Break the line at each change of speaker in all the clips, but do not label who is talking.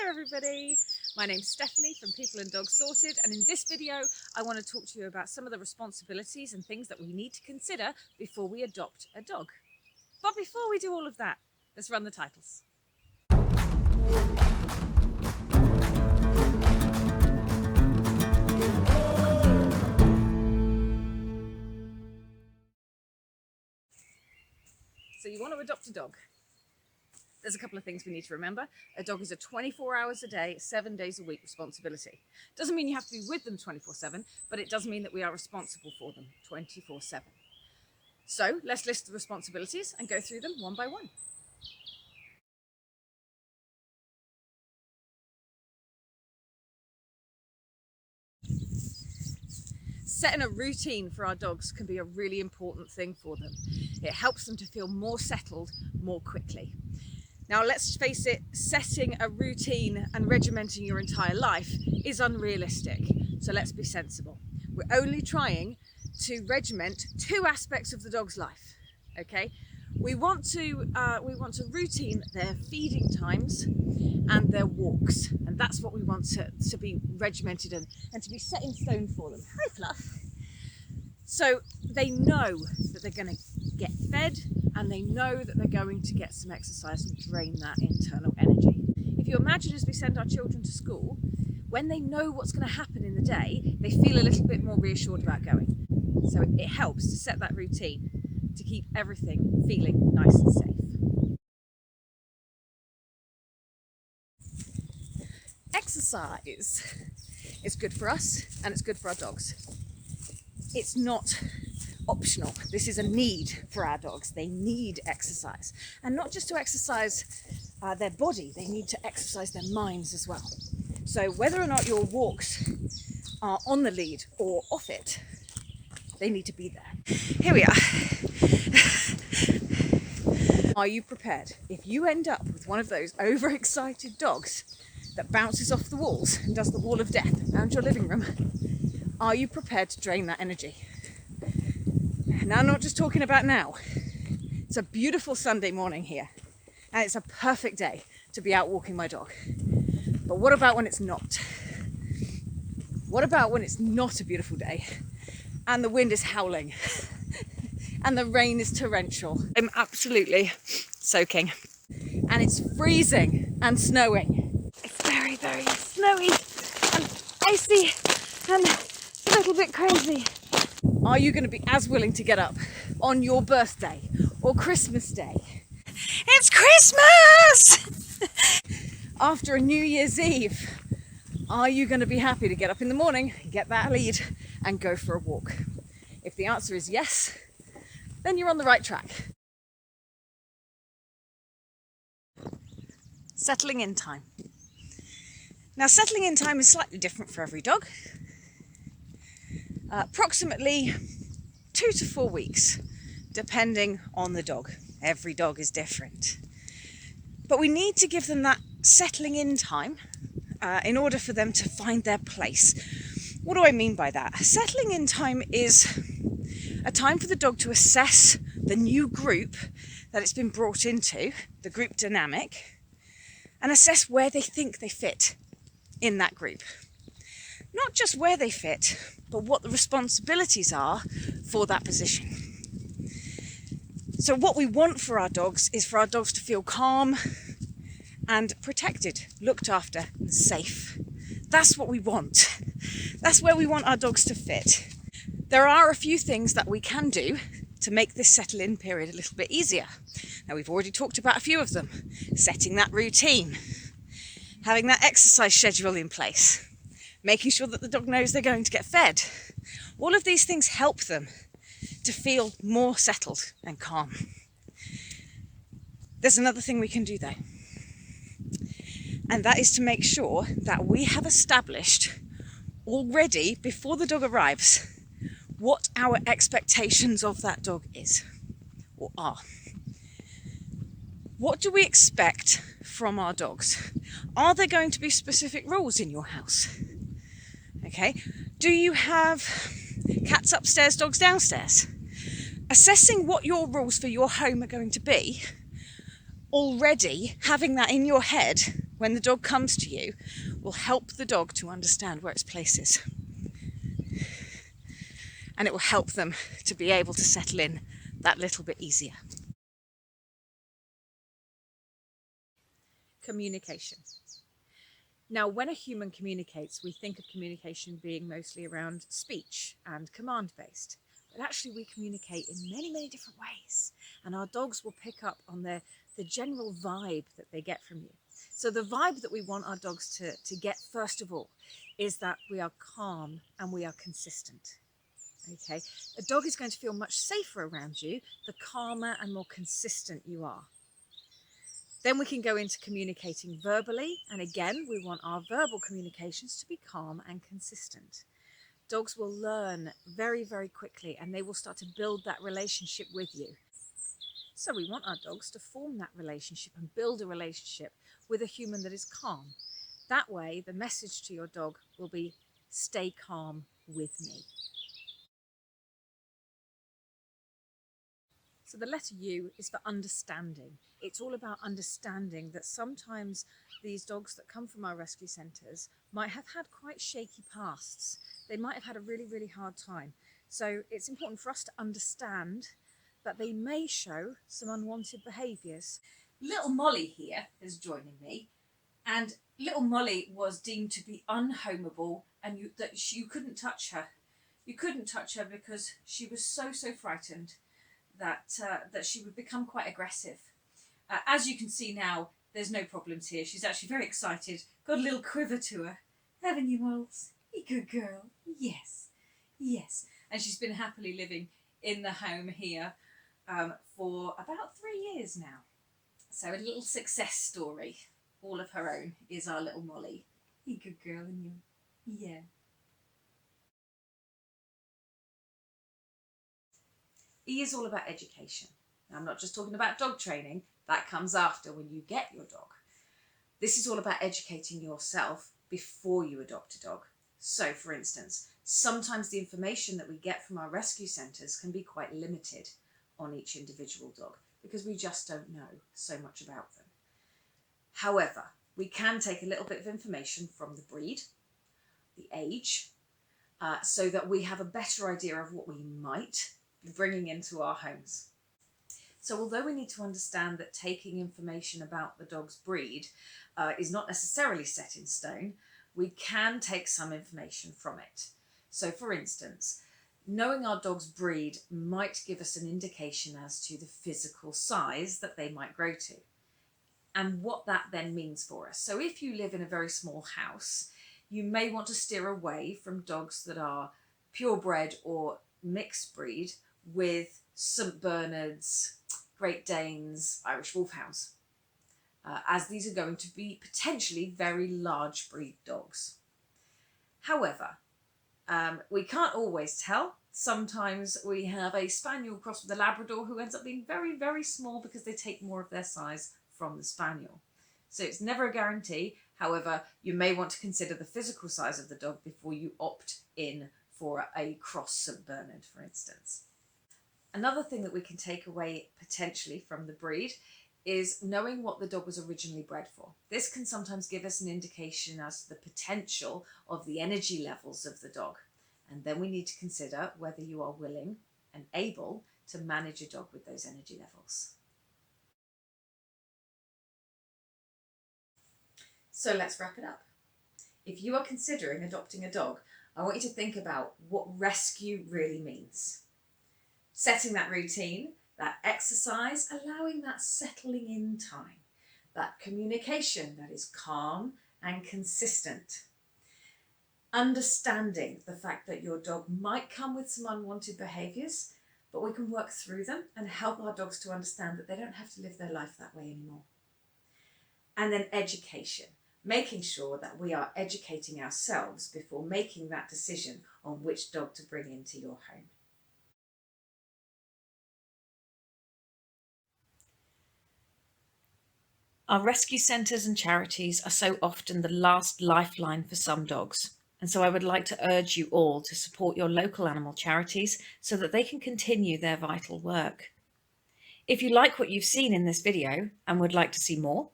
Hello everybody, my name's Stephanie from People and Dogs Sorted, and in this video I want to talk to you about some of the responsibilities and things that we need to consider before we adopt a dog. But before we do all of that, let's run the titles. So you want to adopt a dog. There's a couple of things we need to remember. A dog is a 24 hours a day, 7 days a week responsibility. Doesn't mean you have to be with them 24/7, but it does mean that we are responsible for them 24/7. So let's list the responsibilities and go through them one by one. Setting a routine for our dogs can be a really important thing for them. It helps them to feel more settled more quickly. Now, let's face it, setting a routine and regimenting your entire life is unrealistic. So let's be sensible. We're only trying to regiment 2 aspects of the dog's life, okay? We want to routine their feeding times and their walks. And that's what we want to be regimented and to be set in stone for them. Hi, Fluff. So they know that they're going to get fed, and they know that they're going to get some exercise and drain that internal energy. If you imagine, as we send our children to school, when they know what's going to happen in the day, they feel a little bit more reassured about going. So it helps to set that routine to keep everything feeling nice and safe. Exercise is good for us and it's good for our dogs. It's not optional. This is a need for our dogs. They need exercise, and not just to exercise their body, they need to exercise their minds as well. So whether or not your walks are on the lead or off it, they need to be there. Here we are. Are you prepared? If you end up with one of those overexcited dogs that bounces off the walls and does the wall of death around your living room, are you prepared to drain that energy? Now, I'm not just talking about now. It's a beautiful Sunday morning here, and it's a perfect day to be out walking my dog. But what about when it's not? What about when it's not a beautiful day and the wind is howling and the rain is torrential? I'm absolutely soaking, and it's freezing and snowing. It's very, very snowy and icy and a little bit crazy. Are you going to be as willing to get up on your birthday or Christmas Day? It's Christmas! After a New Year's Eve, are you going to be happy to get up in the morning, get that lead and go for a walk? If the answer is yes, then you're on the right track. Settling in time. Now, settling in time is slightly different for every dog. Approximately 2 to 4 weeks, depending on the dog. Every dog is different. But we need to give them that settling in time in order for them to find their place. What do I mean by that? Settling in time is a time for the dog to assess the new group that it's been brought into, the group dynamic, and assess where they think they fit in that group. Not just where they fit, but what the responsibilities are for that position. So what we want for our dogs is for our dogs to feel calm and protected, looked after and safe. That's what we want. That's where we want our dogs to fit. There are a few things that we can do to make this settle-in period a little bit easier. Now, we've already talked about a few of them. Setting that routine, having that exercise schedule in place, making sure that the dog knows they're going to get fed. All of these things help them to feel more settled and calm. There's another thing we can do though, and that is to make sure that we have established already, before the dog arrives, what our expectations of that dog is or are. What do we expect from our dogs? Are there going to be specific rules in your house? Okay, do you have cats upstairs, dogs downstairs? Assessing what your rules for your home are going to be, already having that in your head when the dog comes to you, will help the dog to understand where its place is. And it will help them to be able to settle in that little bit easier. Communication. Now, when a human communicates, we think of communication being mostly around speech and command-based. But actually we communicate in many, many different ways. And our dogs will pick up on the general vibe that they get from you. So the vibe that we want our dogs to get, first of all, is that we are calm and we are consistent. Okay, a dog is going to feel much safer around you the calmer and more consistent you are. Then we can go into communicating verbally, and again we want our verbal communications to be calm and consistent. Dogs will learn very, very quickly and they will start to build that relationship with you. So we want our dogs to form that relationship and build a relationship with a human that is calm. That way the message to your dog will be, stay calm with me. So the letter U is for understanding. It's all about understanding that sometimes these dogs that come from our rescue centres might have had quite shaky pasts. They might have had a really, really hard time. So it's important for us to understand that they may show some unwanted behaviours. Little Molly here is joining me, and little Molly was deemed to be unhomeable and you couldn't touch her. You couldn't touch her because she was so frightened that she would become quite aggressive. As you can see now, there's no problems here. She's actually very excited, got a little quiver to her. Haven't you, Moles? You good girl. Yes, yes. And she's been happily living in the home here for about 3 years now. So a little success story, all of her own, is our little Molly. You good girl, and you? Yeah. E is all about education. Now, I'm not just talking about dog training. That comes after when you get your dog. This is all about educating yourself before you adopt a dog. So, for instance, sometimes the information that we get from our rescue centres can be quite limited on each individual dog because we just don't know so much about them. However, we can take a little bit of information from the breed, the age, so that we have a better idea of what we might be bringing into our homes. So although we need to understand that taking information about the dog's breed is not necessarily set in stone, we can take some information from it. So for instance, knowing our dog's breed might give us an indication as to the physical size that they might grow to and what that then means for us. So if you live in a very small house, you may want to steer away from dogs that are purebred or mixed breed with St Bernards, Great Danes, Irish Wolfhounds, as these are going to be potentially very large breed dogs. However, we can't always tell. Sometimes we have a Spaniel crossed with a Labrador who ends up being very, very small because they take more of their size from the Spaniel. So it's never a guarantee. However, you may want to consider the physical size of the dog before you opt in for a cross St Bernard, for instance. Another thing that we can take away potentially from the breed is knowing what the dog was originally bred for. This can sometimes give us an indication as to the potential of the energy levels of the dog. And then we need to consider whether you are willing and able to manage a dog with those energy levels. So let's wrap it up. If you are considering adopting a dog, I want you to think about what rescue really means. Setting that routine, that exercise, allowing that settling in time, that communication that is calm and consistent. Understanding the fact that your dog might come with some unwanted behaviours, but we can work through them and help our dogs to understand that they don't have to live their life that way anymore. And then education, making sure that we are educating ourselves before making that decision on which dog to bring into your home. Our rescue centres and charities are so often the last lifeline for some dogs, and so I would like to urge you all to support your local animal charities so that they can continue their vital work. If you like what you've seen in this video and would like to see more,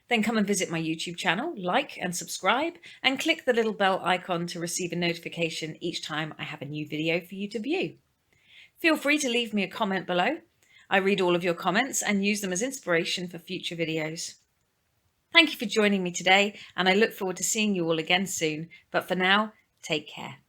Then come and visit my YouTube channel, like and subscribe, and click the little bell icon to receive a notification each time I have a new video for you to view. Feel free to leave me a comment below. I read all of your comments and use them as inspiration for future videos. Thank you for joining me today, and I look forward to seeing you all again soon. But for now, take care.